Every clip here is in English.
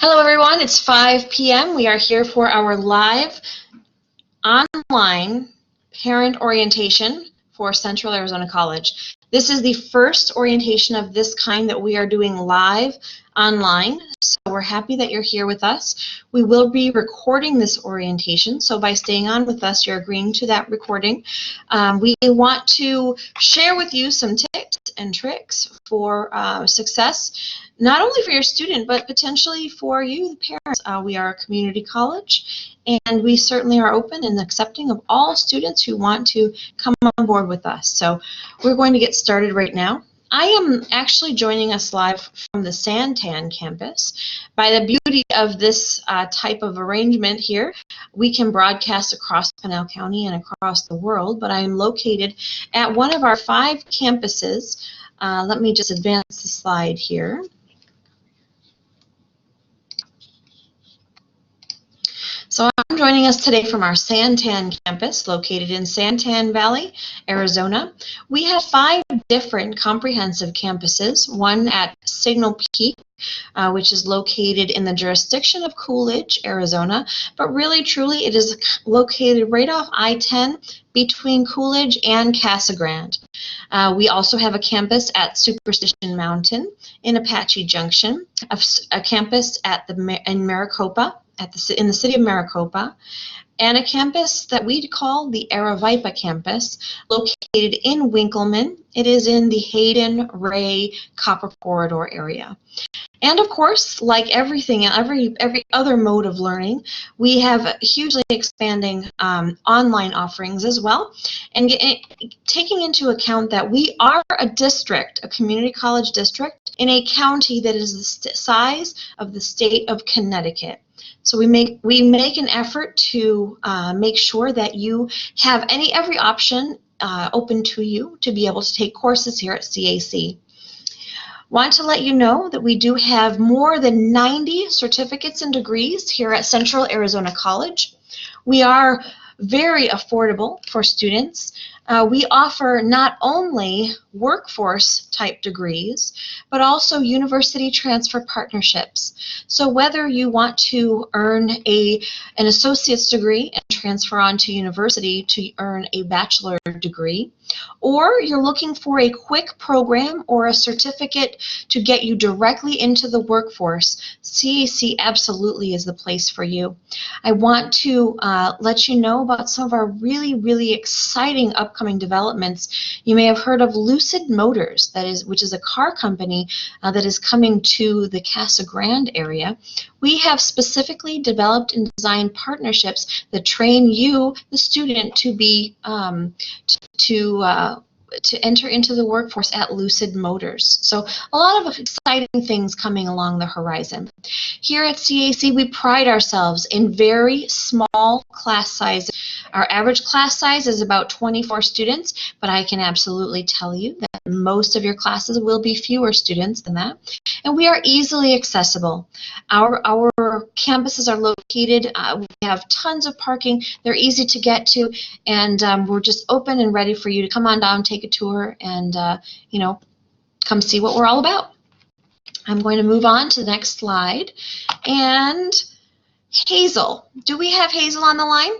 Hello everyone, it's 5 p.m. We are here for our live online parent orientation for Central Arizona College. This is the first orientation of this kind that we are doing live online, so we're happy that you're here with us. We will be recording this orientation, so by staying on with us, you're agreeing to that recording. We want to share with you some tips and tricks for success, not only for your student, but potentially for you, the parents. We are a community college, and we certainly are open and accepting of all students who want to come on board with us. So we're going to get started right now. I am actually joining us live from the Santan campus. By the beauty of this type of arrangement here, we can broadcast across Pinal County and across the world, but I am located at one of our 5 campuses. Let me just advance the slide here. So I'm joining us today from our Santan campus located in Santan Valley, Arizona. We have 5 different comprehensive campuses, one at Signal Peak, which is located in the jurisdiction of Coolidge, Arizona, but really truly it is located right off I-10 between Coolidge and Casa Grande. We also have a campus at Superstition Mountain in Apache Junction, a campus in Maricopa, in the city of Maricopa, and a campus that we call the Aravaipa campus, located in Winkelman. It is in the Hayden-Ray Copper Corridor area. And of course, like everything, every other mode of learning, we have hugely expanding online offerings as well. And taking into account that we are a district, a community college district, in a county that is the size of the state of Connecticut. So we make an effort to make sure that you have every option open to you to be able to take courses here at CAC. Want to let you know that we do have more than 90 certificates and degrees here at Central Arizona College. We are very affordable for students. We offer not only workforce type degrees, but also university transfer partnerships. So whether you want to earn an associate's degree and transfer on to university to earn a bachelor degree, or you're looking for a quick program or a certificate to get you directly into the workforce, CAC absolutely is the place for you. I want to let you know about some of our really exciting upcoming developments. You may have heard of Lucid Motors, which is a car company that is coming to the Casa Grande area. We have specifically developed and designed partnerships that train you, the student, to be to enter into the workforce at Lucid Motors. So a lot of exciting things coming along the horizon. Here at CAC, we pride ourselves in very small class sizes. Our average class size is about 24 students, but I can absolutely tell you that most of your classes will be fewer students than that. And we are easily accessible. Our campuses are located, we have tons of parking, they're easy to get to, and we're just open and ready for you to come on down, take a tour, and come see what we're all about. I'm going to move on to the next slide. And Hazel, do we have Hazel on the line?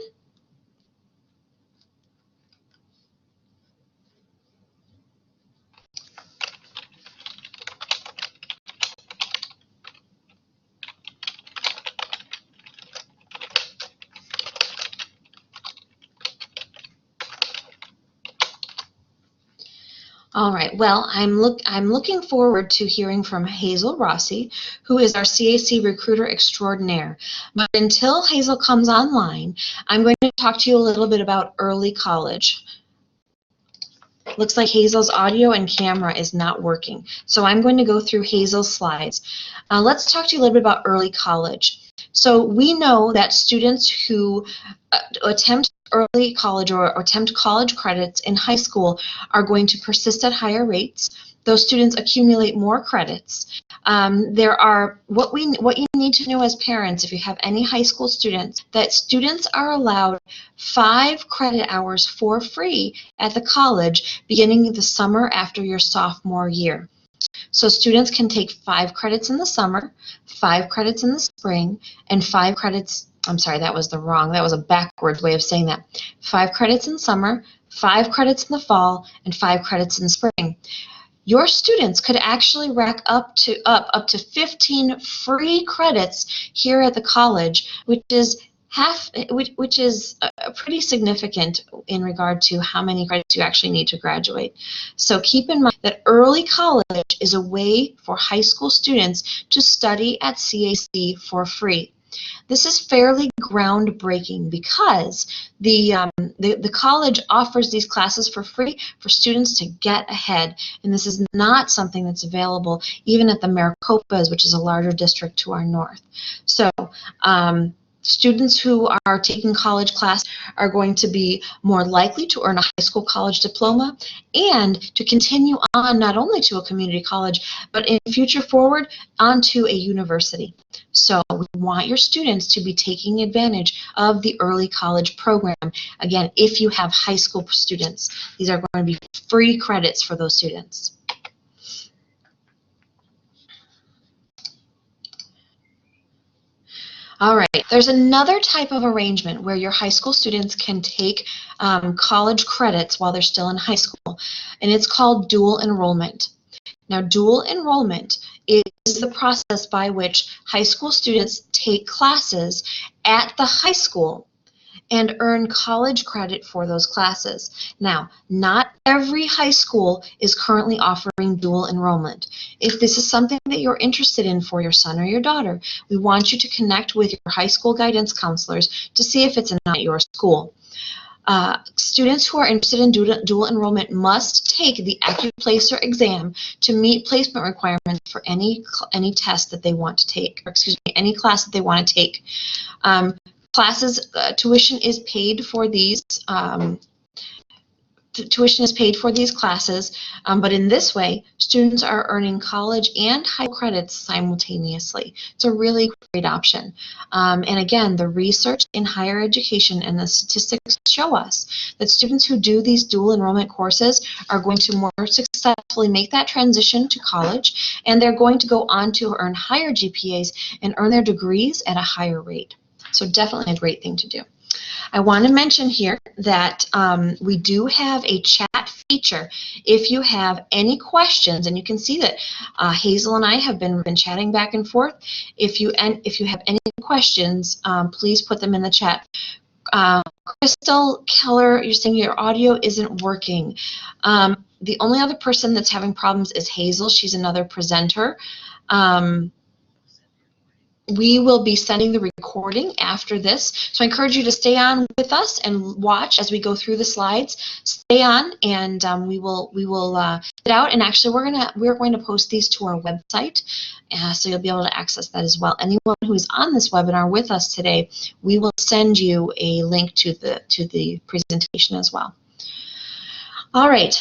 All right, well, I'm looking forward to hearing from Hazel Rossi, who is our CAC recruiter extraordinaire. But until Hazel comes online, I'm going to talk to you a little bit about early college. Looks like Hazel's audio and camera is not working, so I'm going to go through Hazel's slides. Let's talk to you a little bit about early college. So we know that students who attempt early college or attempt college credits in high school are going to persist at higher rates. Those students accumulate more credits. What you need to know as parents, if you have any high school students, that students are allowed 5 credit hours for free at the college beginning the summer after your sophomore year. So students can take 5 credits in the summer, 5 credits in the spring, and 5 credits, I'm sorry, that was a backwards way of saying that. 5 credits in summer, 5 credits in the fall, and 5 credits in the spring. Your students could actually rack up to 15 free credits here at the college, which is pretty significant in regard to how many credits you actually need to graduate. So keep in mind that early college is a way for high school students to study at CAC for free. This is fairly groundbreaking because the college offers these classes for free for students to get ahead, and this is not something that's available even at the Maricopas, which is a larger district to our north. So students who are taking college class are going to be more likely to earn a high school college diploma and to continue on not only to a community college, but in future forward onto a university. So we want your students to be taking advantage of the early college program. Again, if you have high school students, these are going to be free credits for those students. All right, there's another type of arrangement where your high school students can take college credits while they're still in high school, and it's called dual enrollment. Now, dual enrollment is the process by which high school students take classes at the high school and earn college credit for those classes. Now, not every high school is currently offering dual enrollment. If this is something that you're interested in for your son or your daughter, we want you to connect with your high school guidance counselors to see if it's not at your school. Students who are interested in dual enrollment must take the AccuPlacer exam to meet placement requirements for any test that they want to take, or excuse me, any class that they want to take. Tuition is paid for these. Tuition is paid for these classes, but in this way, students are earning college and high credits simultaneously. It's a really great option. And again, the research in higher education and the statistics show us that students who do these dual enrollment courses are going to more successfully make that transition to college, and they're going to go on to earn higher GPAs and earn their degrees at a higher rate. So definitely a great thing to do. I want to mention here that we do have a chat feature. If you have any questions, and you can see that Hazel and I have been chatting back and forth. If you have any questions, please put them in the chat. Crystal Keller, you're saying your audio isn't working. The only other person that's having problems is Hazel. She's another presenter. We will be sending the recording after this, so I encourage you to stay on with us and watch as we go through the slides. Stay on, and we will get out. And actually, we're going to post these to our website, so you'll be able to access that as well. Anyone who is on this webinar with us today, we will send you a link to the presentation as well. All right.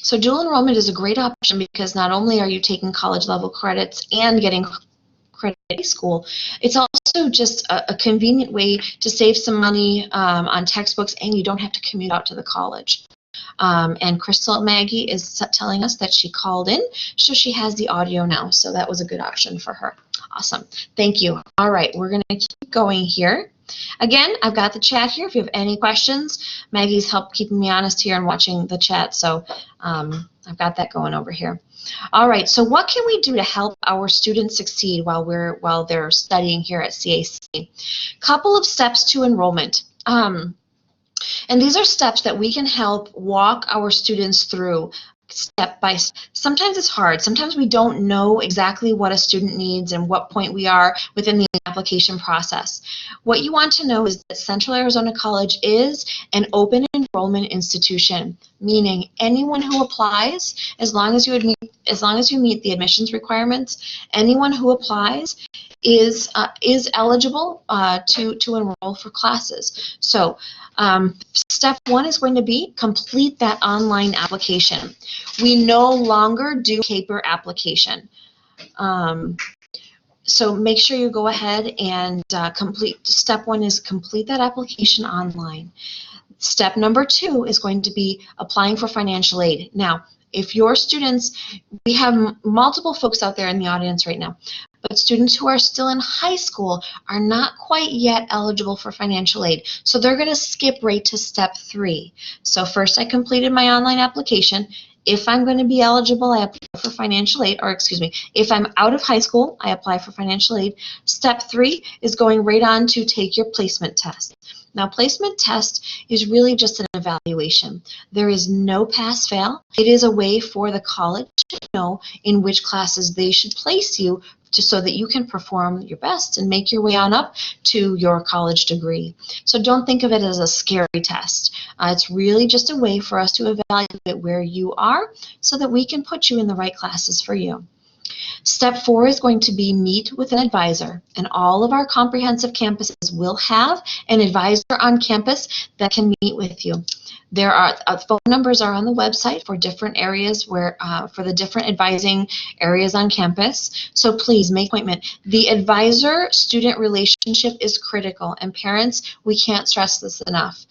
So dual enrollment is a great option because not only are you taking college level credits and getting credit at high school, it's also just a convenient way to save some money on textbooks, and you don't have to commute out to the college. And Crystal Maggie is telling us that she called in, so she has the audio now, so that was a good option for her. Awesome. Thank you. All right, we're going to keep going here. Again, I've got the chat here. If you have any questions, Maggie's helped keeping me honest here and watching the chat, so I've got that going over here. All right, so what can we do to help our students succeed while they're studying here at CAC? Couple of steps to enrollment. And these are steps that we can help walk our students through step by step. Sometimes it's hard. Sometimes we don't know exactly what a student needs and what point we are within the application process. What you want to know is that Central Arizona College is an open enrollment institution, meaning anyone who applies, as long as you meet the admissions requirements, anyone who applies is eligible to enroll for classes. So step one is going to be complete that online application. We no longer do paper application. So make sure you go ahead and step one is complete that application online. Step number two is going to be applying for financial aid. Now, If your students, we have multiple folks out there in the audience right now, but students who are still in high school are not quite yet eligible for financial aid. So they're going to skip right to step 3. So first I completed my online application. If I'm going to be eligible, I apply for financial aid, or excuse me, if I'm out of high school, I apply for financial aid. Step 3 is going right on to take your placement test. Now, placement test is really just an evaluation. There is no pass-fail. It is a way for the college to know in which classes they should place you so that you can perform your best and make your way on up to your college degree. So don't think of it as a scary test. It's really just a way for us to evaluate where you are so that we can put you in the right classes for you. Step 4 is going to be meet with an advisor, and all of our comprehensive campuses will have an advisor on campus that can meet with you. There are phone numbers are on the website for different areas where for the different advising areas on campus. So please make an appointment. The advisor-student relationship is critical, and parents, we can't stress this enough.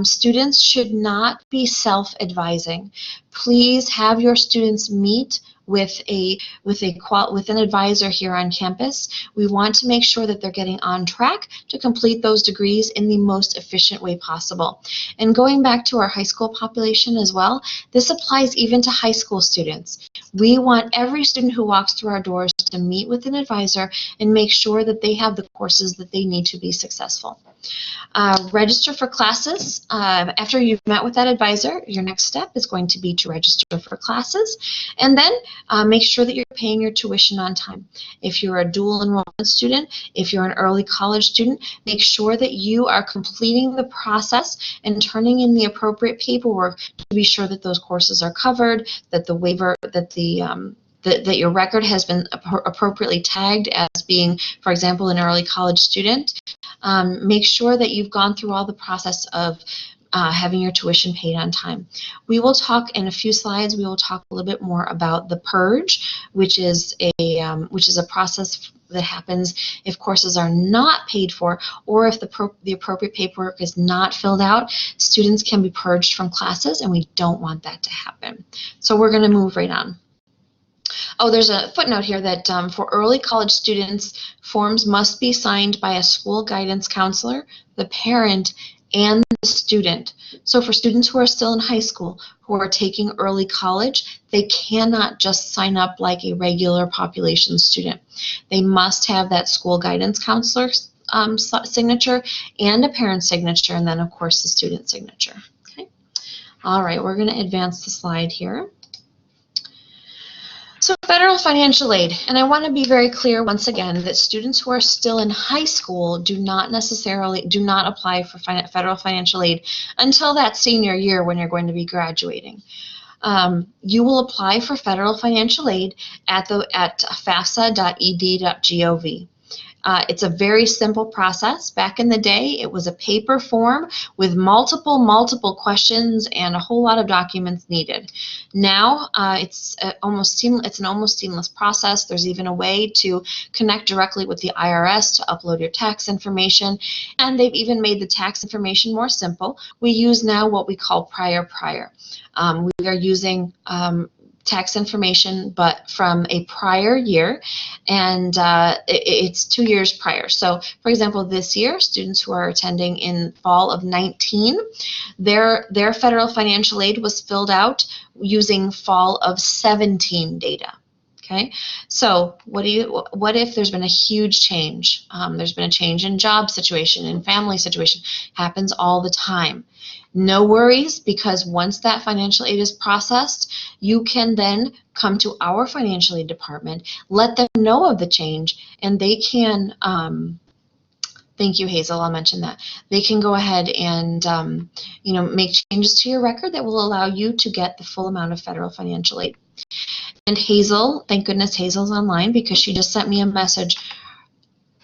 Students should not be self-advising. Please have your students meet with an advisor here on campus. We want to make sure that they're getting on track to complete those degrees in the most efficient way possible. And going back to our high school population as well, this applies even to high school students. We want every student who walks through our doors to meet with an advisor and make sure that they have the courses that they need to be successful. Register for classes. After you've met with that advisor, your next step is going to be to register for classes, and then make sure that you're paying your tuition on time. If you're a dual enrollment student, if you're an early college student, make sure that you are completing the process and turning in the appropriate paperwork to be sure that those courses are covered, that the waiver, that your record has been appropriately tagged as being, for example, an early college student. Make sure that you've gone through all the process of having your tuition paid on time. We will talk in a few slides. We will talk a little bit more about the purge, which is a process that happens if courses are not paid for, or if the appropriate paperwork is not filled out. Students can be purged from classes, and we don't want that to happen. So we're going to move right on. Oh, there's a footnote here that for early college students, forms must be signed by a school guidance counselor, the parent, and the student. So for students who are still in high school, who are taking early college, they cannot just sign up like a regular population student. They must have that school guidance counselor's signature and a parent signature, and then of course the student signature. Okay. All right, we're going to advance the slide here. So federal financial aid, and I want to be very clear once again that students who are still in high school do not apply for federal financial aid until that senior year when you're going to be graduating. You will apply for federal financial aid at fafsa.ed.gov. It's a very simple process. Back in the day, it was a paper form with multiple questions and a whole lot of documents needed. Now, it's an almost seamless process. There's even a way to connect directly with the IRS to upload your tax information, and they've even made the tax information more simple. We use now what we call prior. We are using tax information, but from a prior year, and it's 2 years prior. So, for example, this year, students who are attending in fall of 19, their federal financial aid was filled out using fall of 17 data. Okay, so what if there's been a huge change? There's been a change in job situation, in family situation. Happens all the time. No worries, because once that financial aid is processed, you can then come to our financial aid department, let them know of the change, and they can, thank you, Hazel, I'll mention that. They can go ahead and make changes to your record that will allow you to get the full amount of federal financial aid. And Hazel, thank goodness Hazel's online, because she just sent me a message.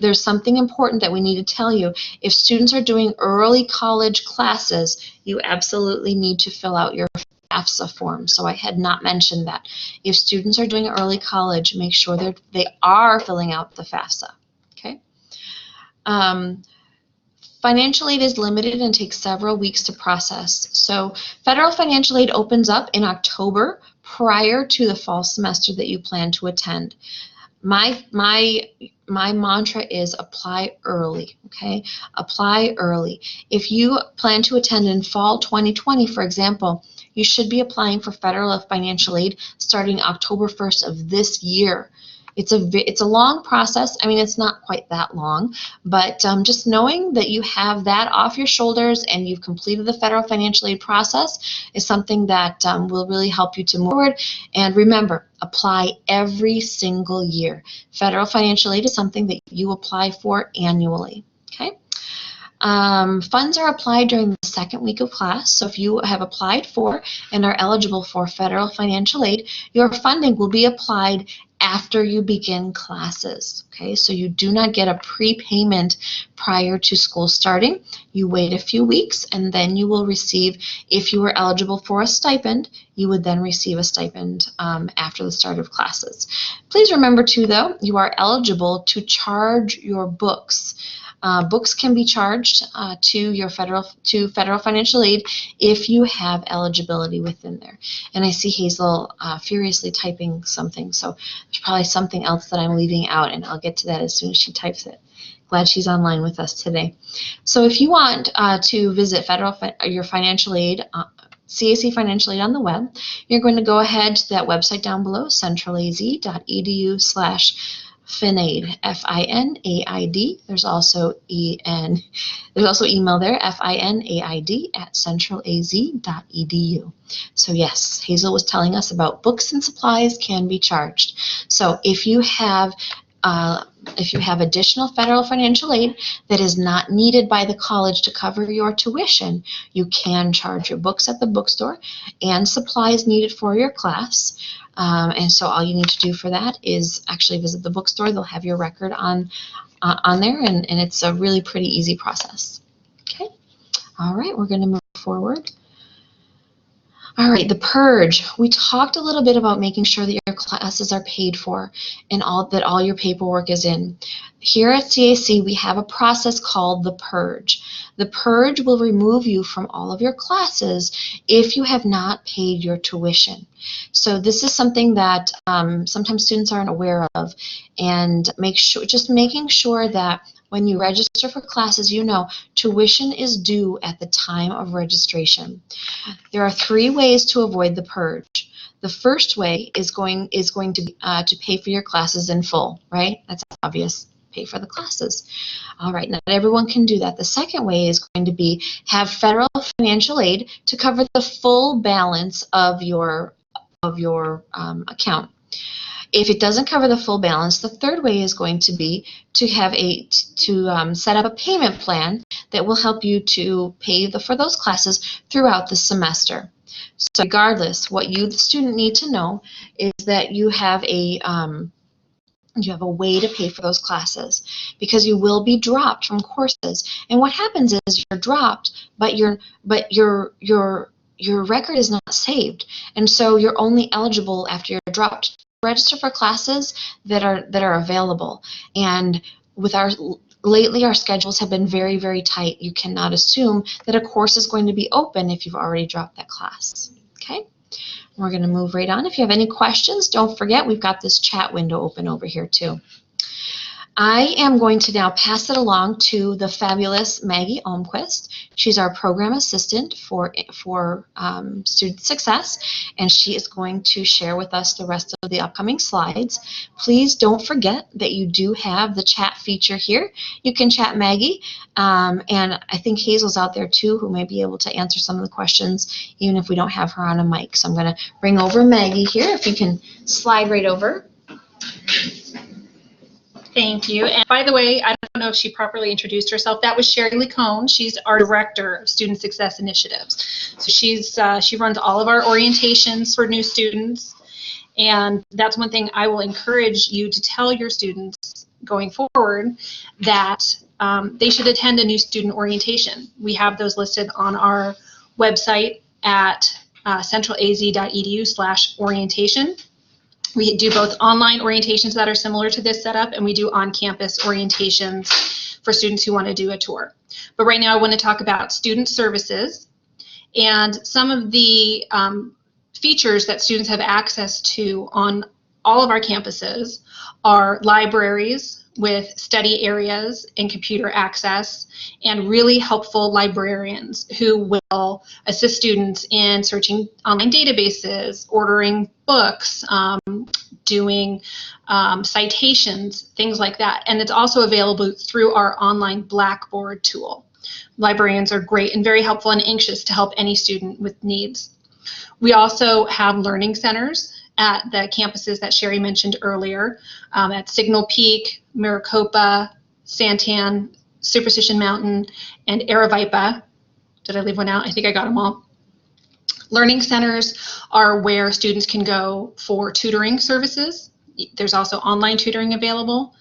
There's something important that we need to tell you. If students are doing early college classes, you absolutely need to fill out your FAFSA form. So I had not mentioned that. If students are doing early college, make sure they are filling out the FAFSA. Okay. Financial aid is limited and takes several weeks to process. So federal financial aid opens up in October prior to the fall semester that you plan to attend. My mantra is apply early, okay? Apply early. If you plan to attend in fall 2020, for example, you should be applying for federal financial aid starting October 1st of this year. It's a long process. I mean, it's not quite that long, but just knowing that you have that off your shoulders and you've completed the federal financial aid process is something that will really help you to move forward. And remember, apply every single year. Federal financial aid is something that you apply for annually, okay? Funds are applied during the second week of class, so if you have applied for and are eligible for federal financial aid, your funding will be applied after you begin classes, okay? So you do not get a prepayment prior to school starting. You wait a few weeks and then you will receive, if you are eligible for a stipend, you would then receive a stipend after the start of classes. Please remember too, though, you are eligible to charge your books. Books can be charged to federal financial aid if you have eligibility within there. And I see Hazel furiously typing something, so there's probably something else that I'm leaving out, and I'll get to that as soon as she types it. Glad she's online with us today. So if you want to visit your financial aid, CAC Financial Aid on the web, you're going to go ahead to that website down below, centralaz.edu/FINAID, FINAID. There's also email there, FINAID@centralaz.edu. So yes, Hazel was telling us about books and supplies can be charged. So if you have additional federal financial aid that is not needed by the college to cover your tuition, you can charge your books at the bookstore and supplies needed for your class. And so all you need to do for that is actually visit the bookstore. They'll have your record on there, and it's a really pretty easy process. Okay. All right, we're going to move forward. All right, the purge. We talked a little bit about making sure that your classes are paid for and that all your paperwork is in. Here at CAC, we have a process called the purge. The purge will remove you from all of your classes if you have not paid your tuition. So this is something that sometimes students aren't aware of, and just making sure that when you register for classes, you know tuition is due at the time of registration. There are 3 ways to avoid the purge. The first way is going to be to pay for your classes in full, right? That's obvious. Pay for the classes. All right, not everyone can do that. The second way is going to be have federal financial aid to cover the full balance of your account. If it doesn't cover the full balance, the third way is going to be to have set up a payment plan that will help you to pay for those classes throughout the semester. So regardless, what you, the student, need to know is that you have a way to pay for those classes, because you will be dropped from courses. And what happens is you're dropped, but your record is not saved, and so you're only eligible after you're dropped to register for classes that are available. And lately our schedules have been very, very tight. You cannot assume that a course is going to be open if you've already dropped that class. Okay, we're going to move right on. If you have any questions, don't forget we've got this chat window open over here too. I am going to now pass it along to the fabulous Maggie Almquist. She's our program assistant for student success, and she is going to share with us the rest of the upcoming slides. Please don't forget that you do have the chat feature here. You can chat Maggie, and I think Hazel's out there too, who may be able to answer some of the questions even if we don't have her on a mic. So I'm going to bring over Maggie here. If you can slide right over. Thank you. And by the way, I don't know if she properly introduced herself. That was Sherry Licone. She's our Director of Student Success Initiatives. So she runs all of our orientations for new students. And that's one thing I will encourage you to tell your students going forward, that they should attend a new student orientation. We have those listed on our website at centralaz.edu/orientation. We do both online orientations that are similar to this setup, and we do on-campus orientations for students who want to do a tour. But right now I want to talk about student services and some of the features that students have access to on all of our campuses are libraries with study areas and computer access, and really helpful librarians who will assist students in searching online databases, ordering books, doing citations, things like that. And it's also available through our online Blackboard tool. Librarians are great and very helpful and anxious to help any student with needs. We also have learning centers at the campuses that Sherry mentioned earlier, at Signal Peak, Maricopa, Santan, Superstition Mountain, and Aravaipa. Did I leave one out? I think I got them all. Learning centers are where students can go for tutoring services. There's also online tutoring available.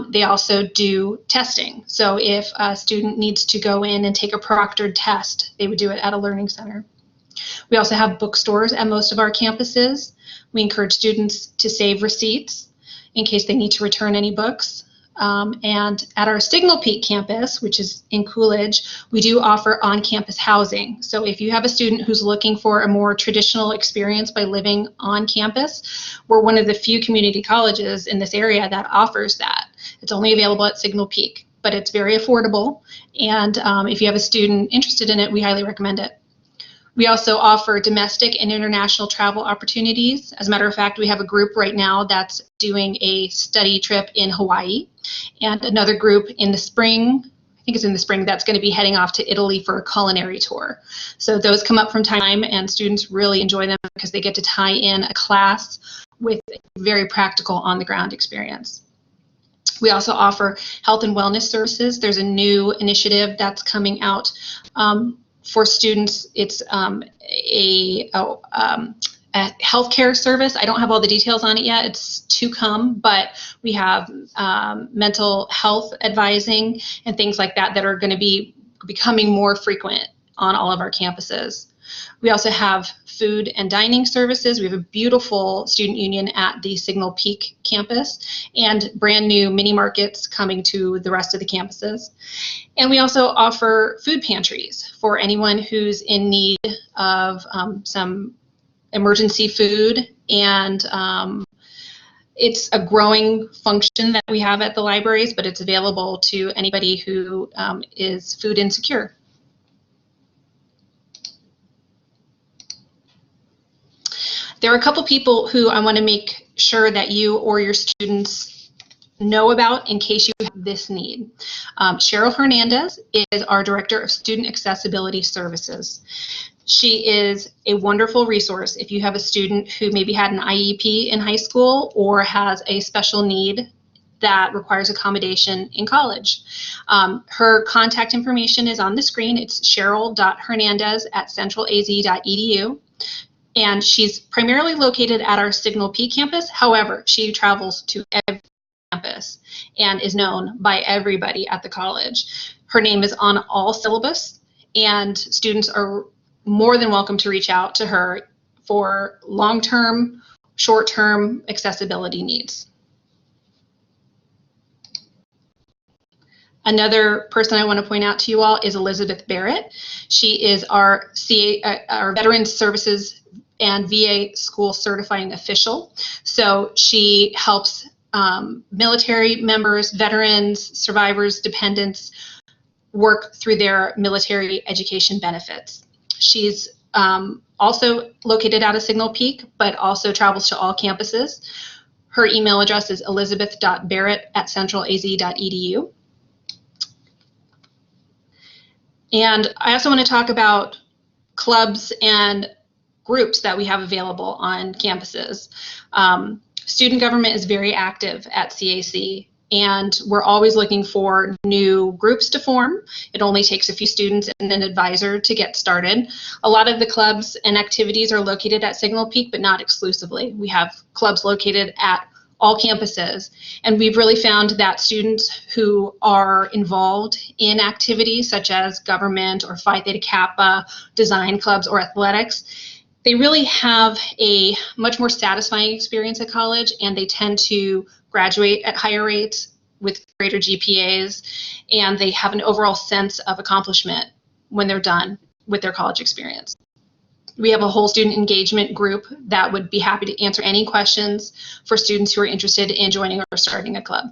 They also do testing. So if a student needs to go in and take a proctored test, they would do it at a learning center. We also have bookstores at most of our campuses. We encourage students to save receipts in case they need to return any books. And at our Signal Peak campus, which is in Coolidge, we do offer on-campus housing. So if you have a student who's looking for a more traditional experience by living on campus, we're one of the few community colleges in this area that offers that. It's only available at Signal Peak, but it's very affordable. And if you have a student interested in it, we highly recommend it. We also offer domestic and international travel opportunities. As a matter of fact, we have a group right now that's doing a study trip in Hawaii, and another group in the spring, I think it's in the spring, that's going to be heading off to Italy for a culinary tour. So those come up from time to time, and students really enjoy them because they get to tie in a class with a very practical on-the-ground experience. We also offer health and wellness services. There's a new initiative that's coming out for students. It's a healthcare service. I don't have all the details on it yet. It's to come, but we have mental health advising and things like that that are going to be becoming more frequent on all of our campuses. We also have food and dining services. We have a beautiful student union at the Signal Peak campus and brand new mini markets coming to the rest of the campuses. And we also offer food pantries for anyone who's in need of some emergency food. And it's a growing function that we have at the libraries, but it's available to anybody who is food insecure. There are a couple people who I want to make sure that you or your students know about in case you have this need. Cheryl Hernandez is our Director of Student Accessibility Services. She is a wonderful resource if you have a student who maybe had an IEP in high school or has a special need that requires accommodation in college. Her contact information is on the screen. It's cheryl.hernandez@centralaz.edu. And she's primarily located at our Signal Peak campus. However, she travels to every campus and is known by everybody at the college. Her name is on all syllabus, and students are more than welcome to reach out to her for long-term, short-term accessibility needs. Another person I want to point out to you all is Elizabeth Barrett. She is our Veterans Services and VA School Certifying Official. So she helps military members, veterans, survivors, dependents work through their military education benefits. She's also located out of Signal Peak, but also travels to all campuses. Her email address is elizabeth.barrett@centralaz.edu. And I also want to talk about clubs and groups that we have available on campuses. Student government is very active at CAC, and we're always looking for new groups to form. It only takes a few students and an advisor to get started. A lot of the clubs and activities are located at Signal Peak, but not exclusively. We have clubs located at all campuses, and we've really found that students who are involved in activities such as government or Phi Theta Kappa, design clubs, or athletics, they really have a much more satisfying experience at college, and they tend to graduate at higher rates with greater GPAs, and they have an overall sense of accomplishment when they're done with their college experience. We have a whole student engagement group that would be happy to answer any questions for students who are interested in joining or starting a club.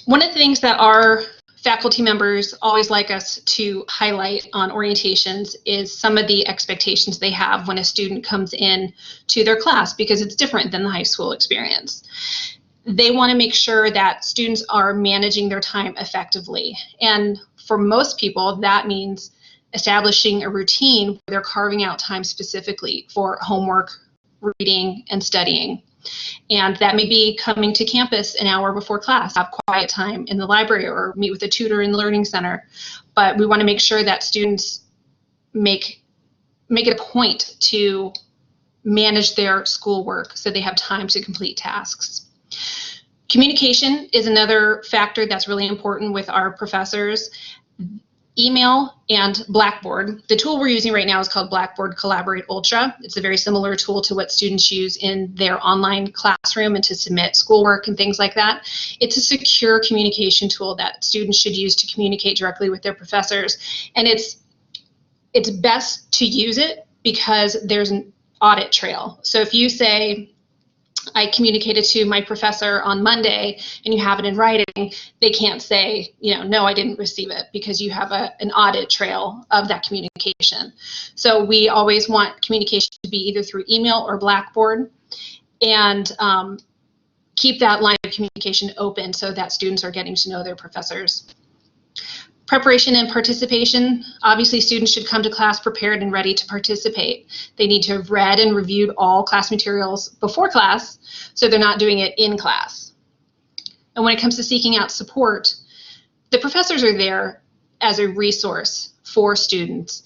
One of the things that our faculty members always like us to highlight on orientations is some of the expectations they have when a student comes in to their class, because it's different than the high school experience. They want to make sure that students are managing their time effectively. And for most people, that means establishing a routine where they're carving out time specifically for homework, reading, and studying. And that may be coming to campus an hour before class, have quiet time in the library, or meet with a tutor in the Learning Center. But we want to make sure that students make it a point to manage their schoolwork so they have time to complete tasks. Communication is another factor that's really important with our professors. Email and Blackboard. The tool we're using right now is called Blackboard Collaborate Ultra. It's a very similar tool to what students use in their online classroom and to submit schoolwork and things like that. It's a secure communication tool that students should use to communicate directly with their professors. And it's best to use it because there's an audit trail. So if you say, I communicated to my professor on Monday, and you have it in writing, they can't say, no, I didn't receive it, because you have an audit trail of that communication. So we always want communication to be either through email or Blackboard, and keep that line of communication open so that students are getting to know their professors. Preparation and participation. Obviously, students should come to class prepared and ready to participate. They need to have read and reviewed all class materials before class, so they're not doing it in class. And when it comes to seeking out support, the professors are there as a resource for students.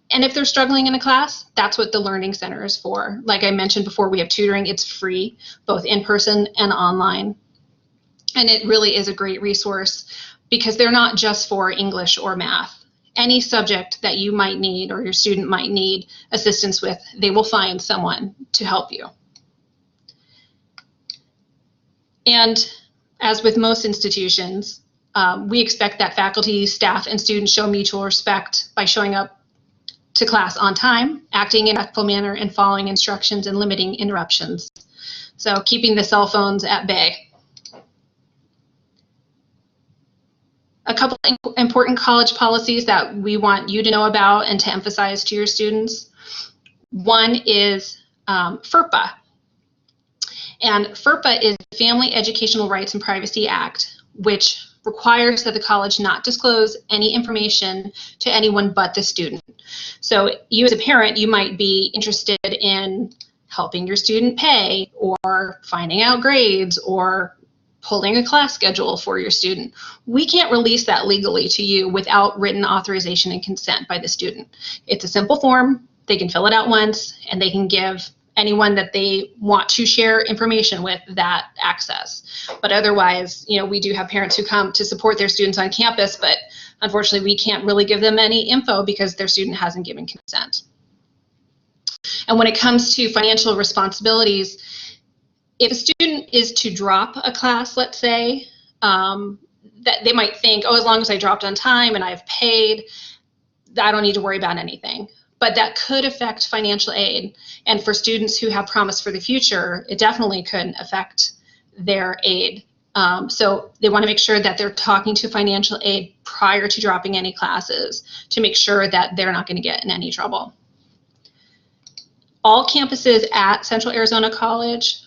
And if they're struggling in a class, that's what the Learning Center is for. Like I mentioned before, we have tutoring. It's free, both in person and online. And it really is a great resource, because they're not just for English or math. Any subject that you might need or your student might need assistance with, they will find someone to help you. And as with most institutions, we expect that faculty, staff, and students show mutual respect by showing up to class on time, acting in a respectful manner, and following instructions and limiting interruptions. So keeping the cell phones at bay. A couple of important college policies that we want you to know about and to emphasize to your students. One is FERPA. And FERPA is the Family Educational Rights and Privacy Act, which requires that the college not disclose any information to anyone but the student. So you as a parent, you might be interested in helping your student pay, or finding out grades, or pulling a class schedule for your student. We can't release that legally to you without written authorization and consent by the student. It's a simple form. They can fill it out once, and they can give anyone that they want to share information with that access. But otherwise, we do have parents who come to support their students on campus, but unfortunately we can't really give them any info because their student hasn't given consent. And when it comes to financial responsibilities, if a student is to drop a class, let's say, that they might think, oh, as long as I dropped on time and I've paid, I don't need to worry about anything. But that could affect financial aid. And for students who have promised for the future, it definitely could affect their aid. So they want to make sure that they're talking to financial aid prior to dropping any classes to make sure that they're not going to get in any trouble. All campuses at Central Arizona College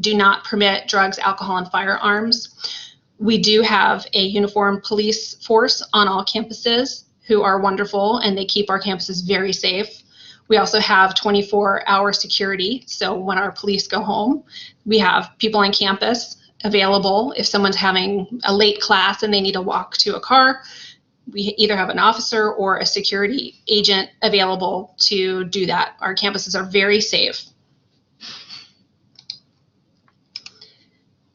do not permit drugs, alcohol, and firearms. We do have a uniformed police force on all campuses who are wonderful, and they keep our campuses very safe. We also have 24-hour security, so when our police go home, we have people on campus available. If someone's having a late class and they need to walk to a car, we either have an officer or a security agent available to do that. Our campuses are very safe.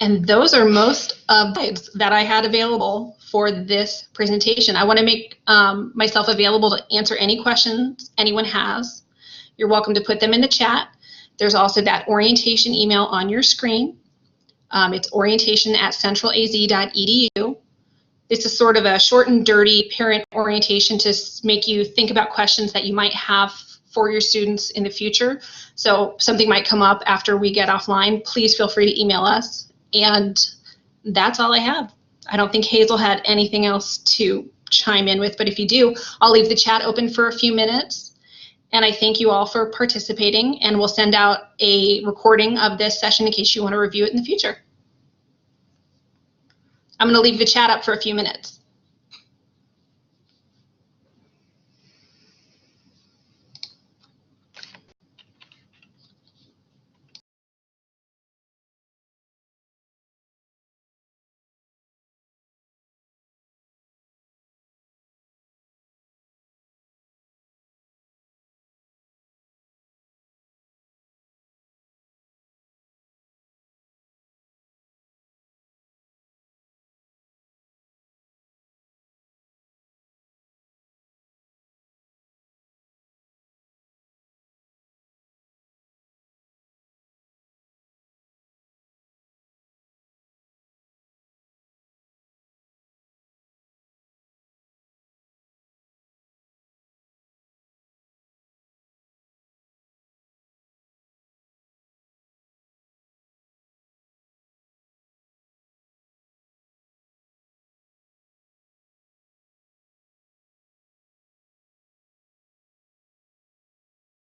And those are most of the slides that I had available for this presentation. I want to make myself available to answer any questions anyone has. You're welcome to put them in the chat. There's also that orientation email on your screen. It's orientation@centralaz.edu. This is sort of a short and dirty parent orientation to make you think about questions that you might have for your students in the future. So something might come up after we get offline. Please feel free to email us. And that's all I have. I don't think Hazel had anything else to chime in with, but if you do, I'll leave the chat open for a few minutes. And I thank you all for participating, and we'll send out a recording of this session in case you want to review it in the future. I'm going to leave the chat up for a few minutes.